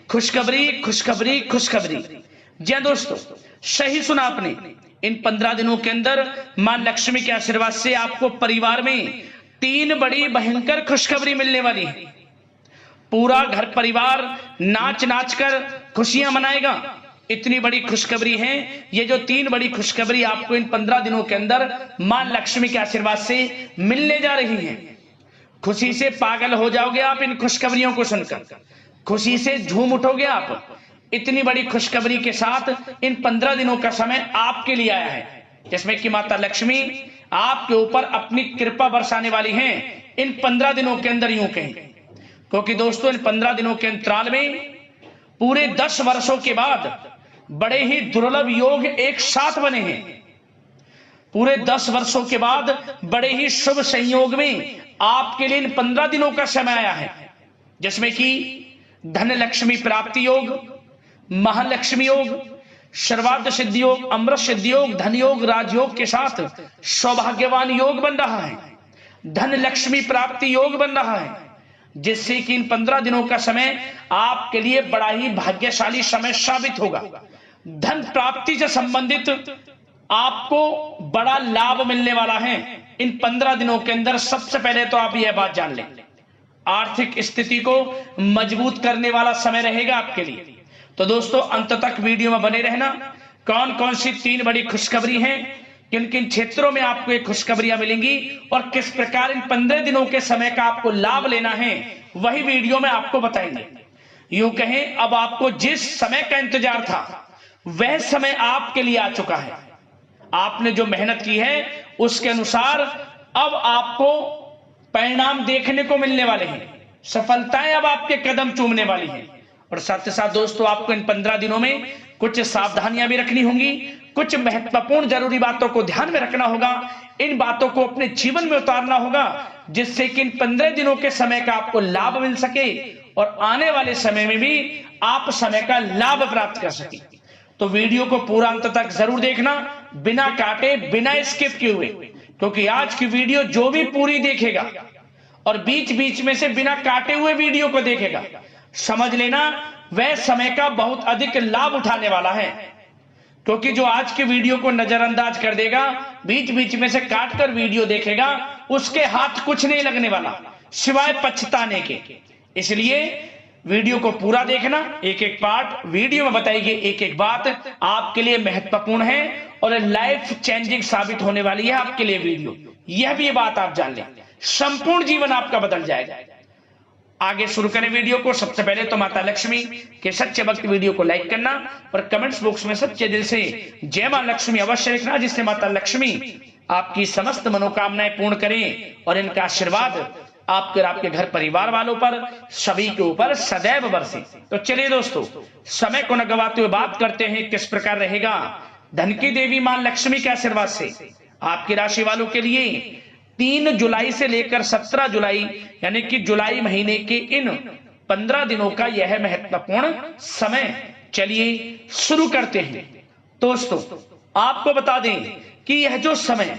खुशखबरी खुशखबरी खुशखबरी। जी हाँ दोस्तों, सही सुना आपने। इन 15 दिनों के अंदर मां लक्ष्मी के आशीर्वाद से आपको परिवार में 3 बड़ी भयंकर खुशखबरी मिलने वाली है। पूरा घर परिवार नाच नाच कर खुशियां मनाएगा। इतनी बड़ी खुशखबरी है। ये जो 3 बड़ी खुशखबरी आपको इन 15 दिनों के अंदर मां लक्ष्मी के आशीर्वाद से मिलने जा रही हैं। खुशी से पागल हो जाओगे आप इन खुशखबरियों को सुनकर, खुशी से झूम उठोगे आप। इतनी बड़ी खुशखबरी के साथ इन 15 दिनों का समय आपके लिए आया है, जिसमें कि माता लक्ष्मी आपके ऊपर अपनी कृपा बरसाने वाली हैं इन 15 दिनों के अंदर, यूं कहें। क्योंकि दोस्तों, इन 15 दिनों के अंतराल में पूरे 10 वर्षों के बाद बड़े ही दुर्लभ योग एक साथ बने हैं। पूरे 10 वर्षों के बाद बड़े ही शुभ संयोग में आपके लिए इन 15 दिनों का समय आया है, जिसमें कि धन लक्ष्मी प्राप्ति योग, महालक्ष्मी योग, सर्वार्थ सिद्धि योग, अमृत सिद्धि योग, धन योग, राजयोग के साथ सौभाग्यवान योग बन रहा है। धन लक्ष्मी प्राप्ति योग बन रहा है, जिससे कि इन 15 दिनों का समय आपके लिए बड़ा ही भाग्यशाली समय साबित होगा। धन प्राप्ति से संबंधित आपको बड़ा लाभ मिलने वाला है इन 15 दिनों के अंदर। सबसे पहले तो आप यह बात जान लें, आर्थिक स्थिति को मजबूत करने वाला समय रहेगा आपके लिए। तो दोस्तों, अंत तक वीडियो में बने रहना। कौन कौन सी 3 बड़ी खुशखबरी हैं, किन किन क्षेत्रों में आपको ये खुशखबरियां मिलेंगी और किस प्रकार इन 15 दिनों के समय का आपको लाभ लेना है, वही वीडियो में आपको बताएंगे। यूं कहें, अब आपको जिस समय का इंतजार था वह समय आपके लिए आ चुका है। आपने जो मेहनत की है उसके अनुसार अब आपको परिणाम देखने को मिलने वाले हैं। सफलताएं अब आपके कदम चूमने वाली हैं। और साथ ही साथ दोस्तों, आपको इन 15 दिनों में कुछ सावधानियां भी रखनी होंगी, कुछ महत्वपूर्ण जरूरी बातों को ध्यान में रखना होगा। इन बातों को अपने जीवन में उतारना होगा, जिससे कि इन 15 दिनों के समय का आपको लाभ मिल सके और आने वाले समय में भी आप समय का लाभ प्राप्त कर सके। तो वीडियो को पूरा अंत तक जरूर देखना, बिना काटे, बिना स्किप किए हुए, क्योंकि आज की वीडियो जो भी पूरी देखेगा और बीच बीच में से बिना काटे हुए वीडियो को देखेगा, समझ लेना वह समय का बहुत अधिक लाभ उठाने वाला है। क्योंकि जो आज की वीडियो को नजरअंदाज कर देगा, बीच बीच में से काट कर वीडियो देखेगा, उसके हाथ कुछ नहीं लगने वाला सिवाय पछताने के। इसलिए वीडियो को पूरा देखना, एक एक पार्ट वीडियो में बताई गई एक एक बात आपके लिए महत्वपूर्ण है और लाइफ चेंजिंग साबित होने वाली है आपके लिए वीडियो। यह भी बात आप जान लें, संपूर्ण जीवन आपका बदल जाएगा। आगे शुरू करें वीडियो को। सबसे पहले तो माता लक्ष्मी के सच्चे भक्त वीडियो को लाइक करना और कमेंट्स बॉक्स में सच्चे दिल से जय मां लक्ष्मी अवश्य लिखना, जिससे माता लक्ष्मी आपकी समस्त मनोकामनाएं पूर्ण करें और इनका आशीर्वाद आपके और आपके घर परिवार वालों पर, सभी के ऊपर सदैव बरसे। तो चलिए दोस्तों, समय को न गवाते हुए बात करते हैं किस प्रकार रहेगा धन की देवी मां लक्ष्मी के आशीर्वाद से आपकी राशि वालों के लिए 3 जुलाई से लेकर 17 जुलाई यानी कि जुलाई महीने के इन 15 दिनों का यह महत्वपूर्ण समय। चलिए शुरू करते हैं। दोस्तों, आपको बता दें कि यह जो समय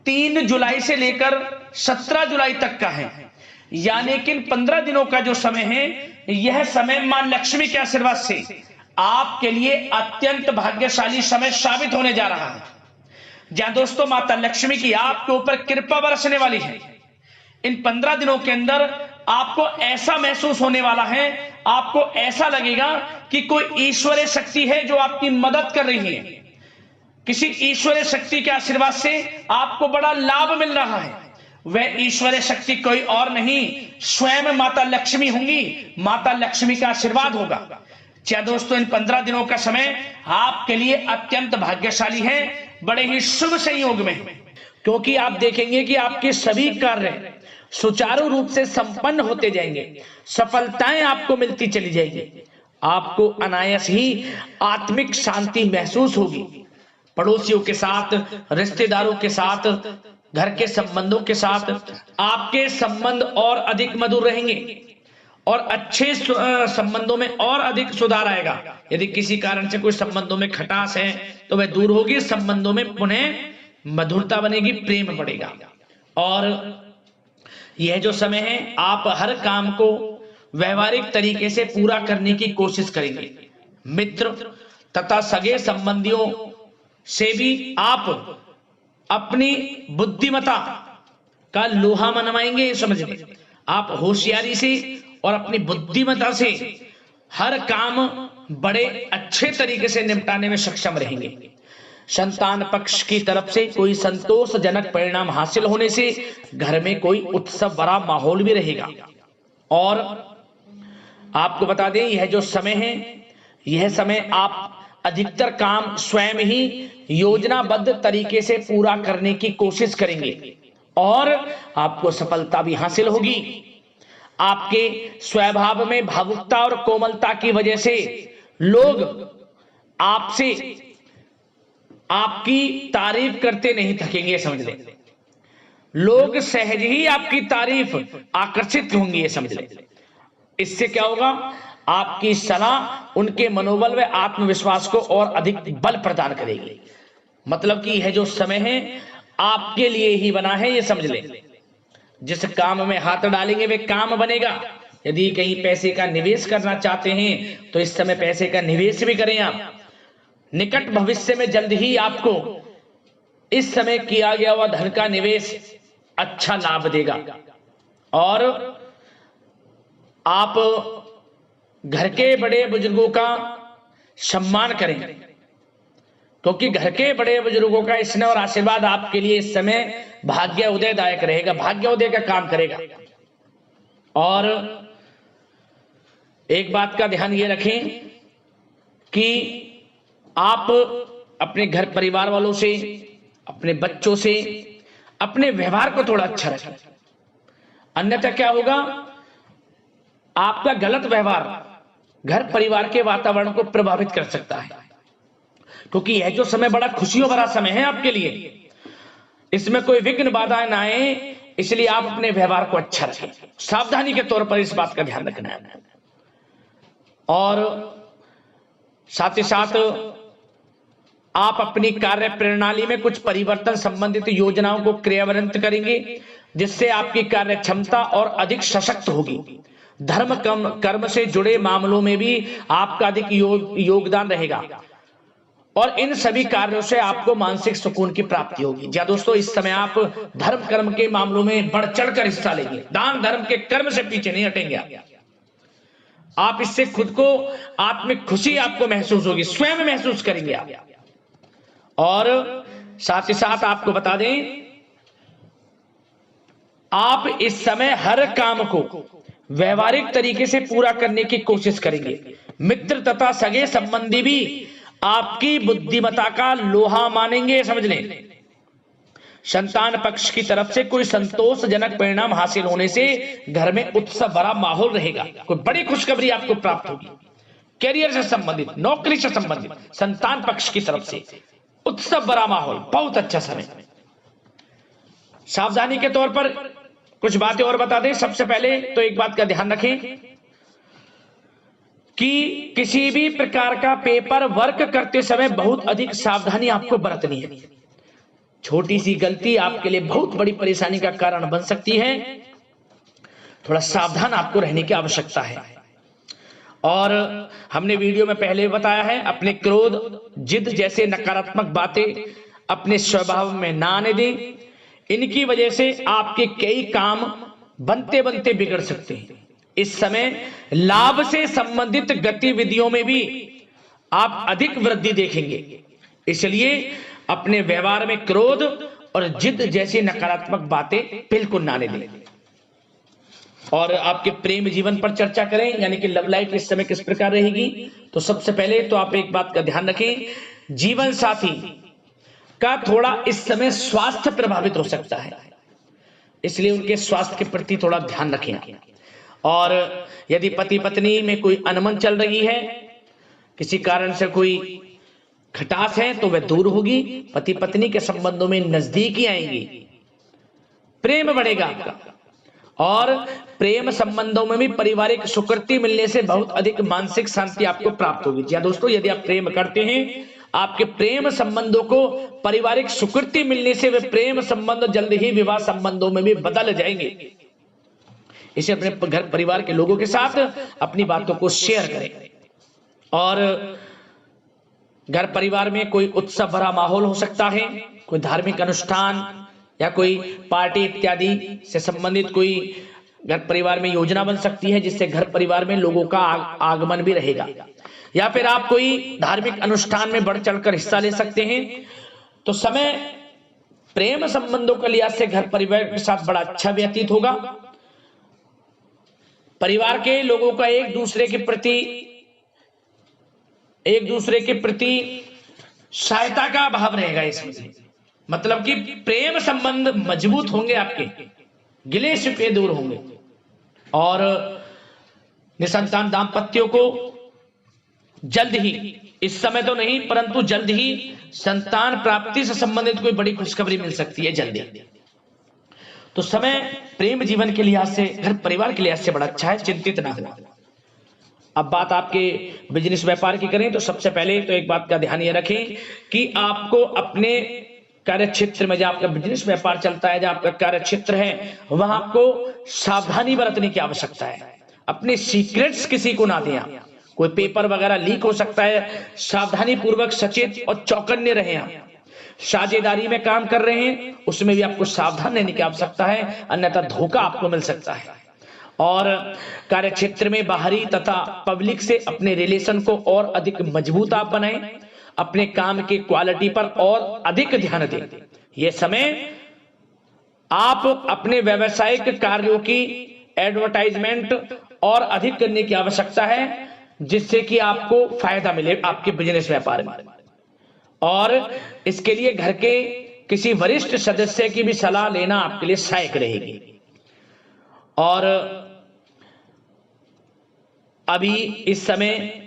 3 जुलाई से लेकर 17 जुलाई तक का है, यानी कि इन 15 दिनों का जो समय है, यह समय मां लक्ष्मी के आशीर्वाद से आपके लिए अत्यंत भाग्यशाली समय साबित होने जा रहा है। जहां दोस्तों माता लक्ष्मी की आपके ऊपर कृपा बरसने वाली है। इन 15 दिनों के अंदर आपको ऐसा महसूस होने वाला है, आपको ऐसा लगेगा कि कोई ईश्वरीय शक्ति है जो आपकी मदद कर रही है। किसी ईश्वरीय शक्ति के आशीर्वाद से आपको बड़ा लाभ मिल रहा है। वह ईश्वरीय शक्ति कोई और नहीं, स्वयं माता लक्ष्मी होंगी। माता लक्ष्मी का आशीर्वाद होगा। क्या दोस्तों, इन 15 दिनों का समय आपके लिए अत्यंत भाग्यशाली है, बड़े ही शुभ संयोग में, क्योंकि आप देखेंगे कि आपके सभी कार्य सुचारू रूप से संपन्न होते जाएंगे, सफलताएं आपको मिलती चली जाएंगी। आपको अनायास ही आत्मिक शांति महसूस होगी। पड़ोसियों के साथ, रिश्तेदारों के साथ, घर के संबंधों के साथ आपके संबंध और अधिक मधुर रहेंगे और अच्छे संबंधों में और अधिक सुधार आएगा। यदि किसी कारण से कोई संबंधों में खटास है तो वह दूर होगी, संबंधों में पुनः मधुरता बनेगी, प्रेम बढ़ेगा। और यह जो समय है, आप हर काम को व्यवहारिक तरीके से पूरा करने की कोशिश करेंगे। मित्र तथा सगे संबंधियों से भी आप अपनी बुद्धिमत्ता का लोहा मनवाएंगे, समझ लें। आप होशियारी से और अपनी बुद्धिमत्ता से हर काम बड़े अच्छे तरीके से निपटाने में सक्षम रहेंगे। संतान पक्ष की तरफ से कोई संतोषजनक परिणाम हासिल होने से घर में कोई उत्सव भरा माहौल भी रहेगा। और आपको बता दें, यह जो समय है, यह समय आप अधिकतर काम स्वयं ही योजनाबद्ध तरीके से पूरा करने की कोशिश करेंगे और आपको सफलता भी हासिल होगी। आपके स्वभाव में भावुकता और कोमलता की वजह से लोग आपसे आपकी तारीफ करते नहीं थकेंगे, समझ लें। लोग सहज ही आपकी तारीफ आकर्षित होंगी, ये समझ लें। इससे क्या होगा, आपकी सलाह उनके मनोबल व आत्मविश्वास को और अधिक बल प्रदान करेगी। मतलब कि यह जो समय है आपके लिए ही बना है, ये समझ लें। जिस काम में हाथ डालेंगे वे काम बनेगा। यदि कहीं पैसे का निवेश करना चाहते हैं तो इस समय पैसे का निवेश भी करें आप। निकट भविष्य में जल्द ही आपको इस समय किया गया हुआ धन का निवेश अच्छा लाभ देगा। और आप घर के बड़े बुजुर्गों का सम्मान करें, क्योंकि घर के बड़े बुजुर्गों का स्नेह और आशीर्वाद आपके लिए इस समय भाग्य उदयदायक रहेगा, भाग्य उदय का काम करेगा। और एक बात का ध्यान ये रखें कि आप अपने घर परिवार वालों से, अपने बच्चों से अपने व्यवहार को थोड़ा अच्छा रखें। अन्यथा क्या होगा, आपका गलत व्यवहार घर परिवार के वातावरण को प्रभावित कर सकता है। क्योंकि यह जो समय बड़ा खुशियों भरा समय है आपके लिए, इसमें कोई विघ्न बाधाएं ना आए, इसलिए आप अपने व्यवहार को अच्छा रखें। सावधानी के तौर पर इस बात का ध्यान रखना है। और साथ ही साथ आप अपनी कार्य प्रणाली में कुछ परिवर्तन संबंधित योजनाओं को क्रियान्वित करेंगे, जिससे आपकी कार्य क्षमता और अधिक सशक्त होगी। धर्म कर्म से जुड़े मामलों में भी आपका अधिक योगदान रहेगा और इन सभी कार्यों से आपको मानसिक सुकून की प्राप्ति होगी। जी दोस्तों, इस समय आप धर्म कर्म के मामलों में बढ़ चढ़कर हिस्सा लेंगे। दान धर्म के कर्म से पीछे नहीं हटेंगे आप। इससे खुद को आत्मिक खुशी आपको महसूस होगी, स्वयं महसूस करेंगे आप। और साथ ही साथ आपको बता दें, आप इस समय हर काम को व्यवहारिक तरीके से पूरा करने की कोशिश करेंगे। मित्र तथा सगे संबंधी भी आपकी बुद्धिमत्ता का लोहा मानेंगे, समझ लें। संतान पक्ष की तरफ से कोई संतोषजनक परिणाम हासिल होने से घर में उत्सव भरा माहौल रहेगा। कोई बड़ी खुशखबरी आपको प्राप्त होगी। कैरियर से संबंधित, नौकरी से संबंधित, संतान पक्ष की तरफ से उत्सव भरा माहौल, बहुत अच्छा समय। सावधानी के तौर पर कुछ बातें और बता दें। सबसे पहले तो एक बात का ध्यान रखें कि किसी भी प्रकार का पेपर वर्क करते समय बहुत अधिक सावधानी आपको बरतनी है। छोटी सी गलती आपके लिए बहुत बड़ी परेशानी का कारण बन सकती है। थोड़ा सावधान आपको रहने की आवश्यकता है। और हमने वीडियो में पहले बताया है, अपने क्रोध, जिद जैसे नकारात्मक बातें अपने स्वभाव में ना आने दें। इनकी वजह से आपके कई काम बनते बनते बिगड़ सकते हैं। इस समय लाभ से संबंधित गतिविधियों में भी आप अधिक वृद्धि देखेंगे, इसलिए अपने व्यवहार में क्रोध और जिद जैसी नकारात्मक बातें बिल्कुल ना आने दें। और आपके प्रेम जीवन पर चर्चा करें, यानी कि लव लाइफ इस समय किस प्रकार रहेगी। तो सबसे पहले तो आप एक बात का ध्यान रखें, जीवन साथी का थोड़ा इस समय स्वास्थ्य प्रभावित हो सकता है, इसलिए उनके स्वास्थ्य के प्रति थोड़ा ध्यान रखें। और यदि पति पत्नी में कोई अनबन चल रही है, किसी कारण से कोई खटास है, तो वह दूर होगी। पति पत्नी के संबंधों में नजदीकी आएंगी, प्रेम बढ़ेगा आपका। और प्रेम संबंधों में भी पारिवारिक स्वीकृति मिलने से बहुत अधिक मानसिक शांति आपको प्राप्त होगी। जी दोस्तों, यदि आप प्रेम करते हैं, आपके प्रेम संबंधों को पारिवारिक स्वीकृति मिलने से वे प्रेम संबंध जल्द ही विवाह संबंधों में भी बदल जाएंगे। इसे अपने घर परिवार के लोगों के साथ अपनी बातों को शेयर करें। और घर परिवार में कोई उत्सव भरा माहौल हो सकता है, कोई धार्मिक अनुष्ठान या कोई पार्टी इत्यादि से संबंधित कोई घर परिवार में योजना बन सकती है, जिससे घर परिवार में लोगों का आगमन भी रहेगा। या फिर आप कोई धार्मिक अनुष्ठान में बढ़ चढ़कर हिस्सा ले सकते हैं। तो समय प्रेम संबंधों के लिहाज से घर परिवार के साथ बड़ा अच्छा व्यतीत होगा। परिवार के लोगों का एक दूसरे के प्रति सहायता का भाव रहेगा इसमें, मतलब कि प्रेम संबंध मजबूत होंगे, आपके गिले शिकवे दूर होंगे। और निसंतान दाम्पत्यों को जल्द ही, इस समय तो नहीं परंतु जल्द ही संतान प्राप्ति से संबंधित कोई बड़ी खुशखबरी मिल सकती है जल्दी। तो समय प्रेम जीवन के लिहाज से, घर परिवार के लिहाज से बड़ा अच्छा है, चिंतित ना हो। अब बात आपके बिजनेस व्यापार की करें तो सबसे पहले तो एक बात का ध्यान ये रखें कि आपको अपने कार्य क्षेत्र में, जहां आपका बिजनेस व्यापार चलता है, जहां आपका कार्य क्षेत्र है, वहां आपको सावधानी बरतने की आवश्यकता है। अपने सीक्रेट्स किसी को ना दें आप। कोई पेपर वगैरह लीक हो सकता है, सावधानी पूर्वक सचेत और चौकन्ने रहें आप। साझेदारी में काम कर रहे हैं उसमें भी आपको सावधान रहने की आवश्यकता है, अन्यथा धोखा आपको मिल सकता है। और कार्य क्षेत्र में बाहरी तथा पब्लिक से अपने रिलेशन को और अधिक मजबूत आप बनाएं। अपने काम की क्वालिटी पर और अधिक ध्यान दें। यह समय आप अपने व्यावसायिक कार्यों की एडवर्टाइजमेंट और अधिक करने की आवश्यकता है, जिससे कि आपको फायदा मिले आपके बिजनेस व्यापार में। और इसके लिए घर के किसी वरिष्ठ सदस्य की भी सलाह लेना आपके लिए सहायक रहेगी। और अभी इस समय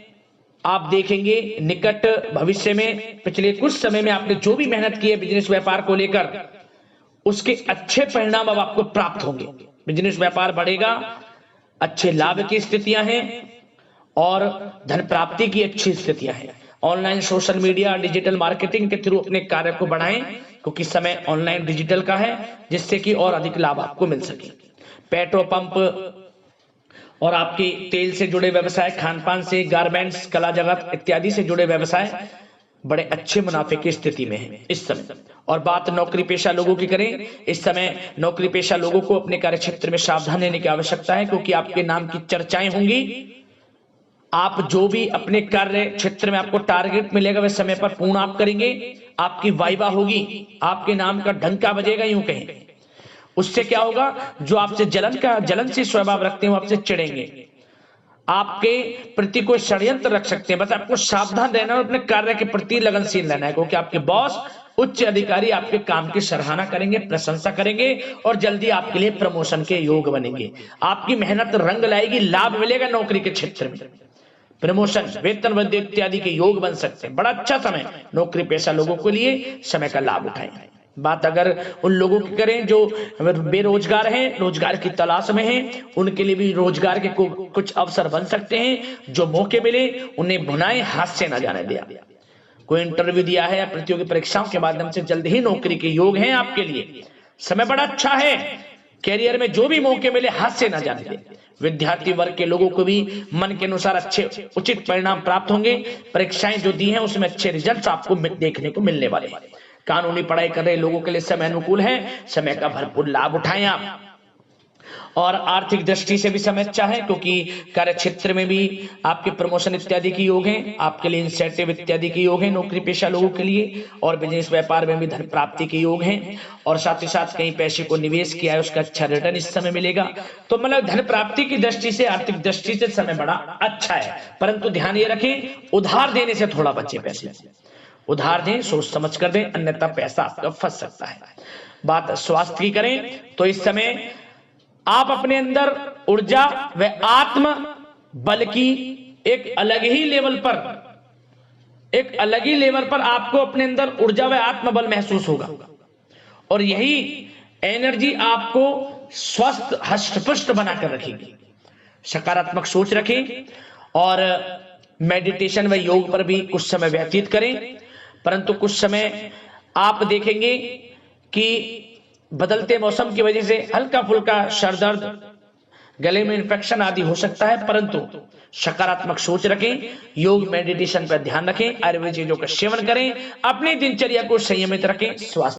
आप देखेंगे निकट भविष्य में, पिछले कुछ समय में आपने जो भी मेहनत की है बिजनेस व्यापार को लेकर, उसके अच्छे परिणाम अब आपको प्राप्त होंगे। बिजनेस व्यापार बढ़ेगा, अच्छे लाभ की स्थितियां हैं और धन प्राप्ति की अच्छी स्थितियां हैं। Online social media digital marketing के थ्रू अपने कार्य को बढ़ाएं, क्योंकि समय ऑनलाइन डिजिटल का है, जिससे कि और अधिक लाभ आपको मिल सके। पेट्रोल पंप और आपके तेल से जुड़े व्यवसाय, खान पान से, गारमेंट्स, कला जगत इत्यादि से जुड़े व्यवसाय बड़े अच्छे मुनाफे की स्थिति में है इस समय। और बात नौकरी पेशा लोगों की करें, इस समय नौकरी पेशा लोगों को अपने कार्य क्षेत्र में सावधान रहने की आवश्यकता है, क्योंकि आपके नाम की चर्चाएं होंगी। आप जो भी अपने कार्य क्षेत्र में आपको टारगेट मिलेगा वह समय पर पूर्ण आप करेंगे। आपकी वाइवा होगी, आपके नाम का डंका बजेगा, यूं कहें। उससे क्या होगा, जो आपसे जलनशील स्वभाव रखते हैं वो आपसे चिढ़ेंगे, आपके प्रति कोई षड्यंत्र रख सकते हैं। बस आपको सावधान रहना और अपने कार्य के प्रति लगनशील रहना है, क्योंकि आपके बॉस, उच्च अधिकारी आपके काम की सराहना करेंगे, प्रशंसा करेंगे और जल्दी आपके लिए प्रमोशन के योग बनेंगे। आपकी मेहनत रंग लाएगी, लाभ मिलेगा नौकरी के क्षेत्र में, प्रमोशन, वेतन वृद्धि इत्यादि के योग बन सकते हैं। बड़ा अच्छा समय नौकरी पेशा लोगों के लिए, समय का लाभ उठाएं। बात अगर उन लोगों की करें जो बेरोजगार हैं, रोजगार की तलाश में हैं, उनके लिए भी रोजगार के कुछ अवसर बन सकते हैं। जो मौके मिले उन्हें भुनाएं, हाथ से न जाने दिया। कोई इंटरव्यू दिया है या प्रतियोगी परीक्षाओं के माध्यम से जल्द ही नौकरी के योग हैं आपके लिए। समय बड़ा अच्छा है, कैरियर में जो भी मौके मिले हाथ से न जाने दें। विद्यार्थी वर्ग के लोगों को भी मन के अनुसार अच्छे उचित परिणाम प्राप्त होंगे। परीक्षाएं जो दी हैं उसमें अच्छे रिजल्ट आपको देखने को मिलने वाले हैं। कानूनी पढ़ाई कर रहे लोगों के लिए समय अनुकूल है, समय का भरपूर लाभ उठाएं आप। और आर्थिक दृष्टि से भी समय अच्छा है, क्योंकि कार्य क्षेत्र में भी आपके प्रमोशन इत्यादि के योग हैं, आपके लिए इंसेंटिव इत्यादि के योग हैं नौकरी पेशा लोगों के लिए। और बिजनेस व्यापार में भी धन प्राप्ति के योग हैं, और साथ ही साथ कहीं पैसे को निवेश किया है उसका अच्छा रिटर्न इस समय मिलेगा। तो मतलब धन प्राप्ति की दृष्टि से, आर्थिक दृष्टि से समय बड़ा अच्छा है। परंतु ध्यान ये रखें, उधार देने से थोड़ा बचे। पैसे उधार दें, सोच समझ कर दें, अन्यथा पैसा आपका फंस सकता है। बात स्वास्थ्य की करें तो इस समय आप अपने अंदर ऊर्जा व आत्म बल की एक अलग ही लेवल पर आपको अपने अंदर ऊर्जा व आत्म बल महसूस होगा। और यही एनर्जी आपको स्वस्थ हष्ट-पुष्ट बनाकर रखेगी। सकारात्मक सोच रखें और मेडिटेशन व योग पर भी कुछ समय व्यतीत करें। परंतु कुछ समय आप देखेंगे कि बदलते मौसम की वजह से हल्का फुल्का सर दर्द, गले में इन्फेक्शन आदि हो सकता है, परंतु सकारात्मक सोच रखें, योग मेडिटेशन पर ध्यान रखें, आयुर्वेद चीजों का सेवन करें, अपनी दिनचर्या को संयमित रखें, स्वास्थ्य